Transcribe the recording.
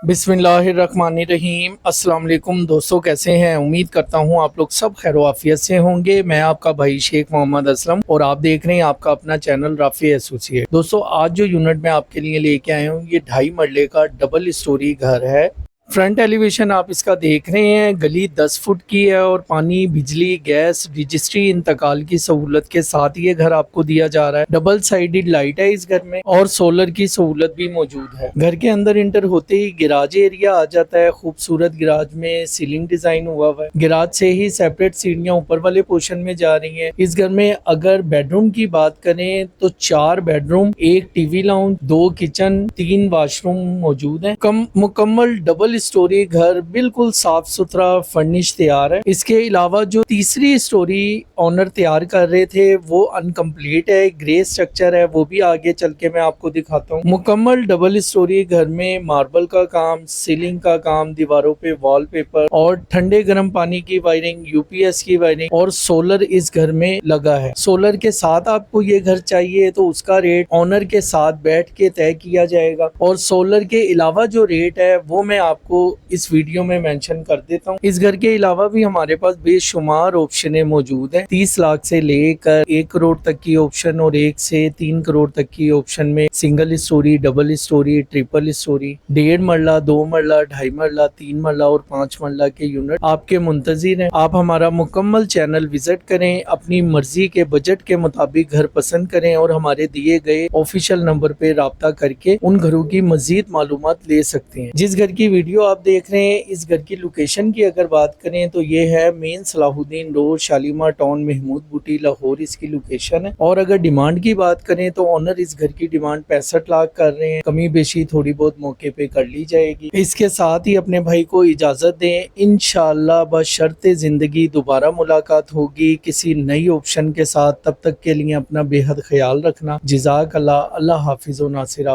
बिस्मिल्लाहिर्रहमानिर्रहीम। अस्सलाम वालेकुम दोस्तों, कैसे हैं? उम्मीद करता हूँ आप लोग सब खैर आफियत से होंगे। मैं आपका भाई शेख मोहम्मद असलम और आप देख रहे हैं आपका अपना चैनल राफी एसोसिएट। दोस्तों, आज जो यूनिट मैं आपके लिए लेके आया हूँ ये 2.5 मरले का डबल स्टोरी घर है। फ्रंट एलिवेशन आप इसका देख रहे हैं, गली 10 फुट की है और पानी, बिजली, गैस, रजिस्ट्री, इंतकाल की सहूलत के साथ ये घर आपको दिया जा रहा है। डबल साइडेड लाइट है इस घर में और सोलर की सहूलत भी मौजूद है। घर के अंदर इंटर होते ही गिराज एरिया आ जाता है। खूबसूरत गिराज में सीलिंग डिजाइन हुआ हुआ है। गिराज से ही सेपरेट सीढ़ियां ऊपर वाले पोर्शन में जा रही हैं। इस घर में अगर बेडरूम की बात करें तो 4 bedroom, 1 TV lounge, 2 kitchen, 3 washroom मौजूद है। मुकम्मल डबल स्टोरी घर बिल्कुल साफ सुथरा फर्निश तैयार है। इसके अलावा जो तीसरी स्टोरी ऑनर तैयार कर रहे थे वो अनकम्प्लीट है, ग्रे स्ट्रक्चर है, वो भी आगे चल के मैं आपको दिखाता हूँ। मुकम्मल डबल स्टोरी घर में मार्बल का काम, सीलिंग का काम, दीवारों पे वॉलपेपर और ठंडे गर्म पानी की वायरिंग, यूपीएस की वायरिंग और सोलर इस घर में लगा है। सोलर के साथ आपको ये घर चाहिए तो उसका रेट ऑनर के साथ बैठ के तय किया जाएगा और सोलर के अलावा जो रेट है वो मैं आपको इस वीडियो में मेंशन कर देता हूँ। इस घर के अलावा भी हमारे पास बेशुमार ऑप्शनें मौजूद हैं। 30 लाख से लेकर 1 करोड़ तक की ऑप्शन और 1 से 3 करोड़ तक की ऑप्शन में single storey, double storey, triple storey, 1.5 मरला, 2 मरला, 2.5 मरला, 3 मरला और 5 मरला के यूनिट आपके मुंतजिर हैं। आप हमारा मुकम्मल चैनल विजिट करें, अपनी मर्जी के बजट के मुताबिक घर पसंद करें और हमारे दिए गए ऑफिशियल नंबर पे राब्ता करके उन घरों की मजीद मालूमात ले सकते हैं। जिस घर की वीडियो आप देख रहे हैं, इस घर की लोकेशन की अगर बात करें तो ये है main Salahuddin road, Shalimar town, Mahmood Booti, Lahore इसकी लोकेशन है। और अगर डिमांड की बात करें तो ऑनर इस घर की डिमांड 65 लाख कर रहे हैं। कमी बेशी थोड़ी बहुत मौके पे कर ली जाएगी। इसके साथ ही अपने भाई को इजाजत दें। इंशाअल्लाह बशर्ते जिंदगी दोबारा मुलाकात होगी किसी नई ऑप्शन के साथ। तब तक के लिए अपना बेहद ख्याल रखना। जज़ाक अल्लाह। अल्लाह हाफिज़ व नासिर।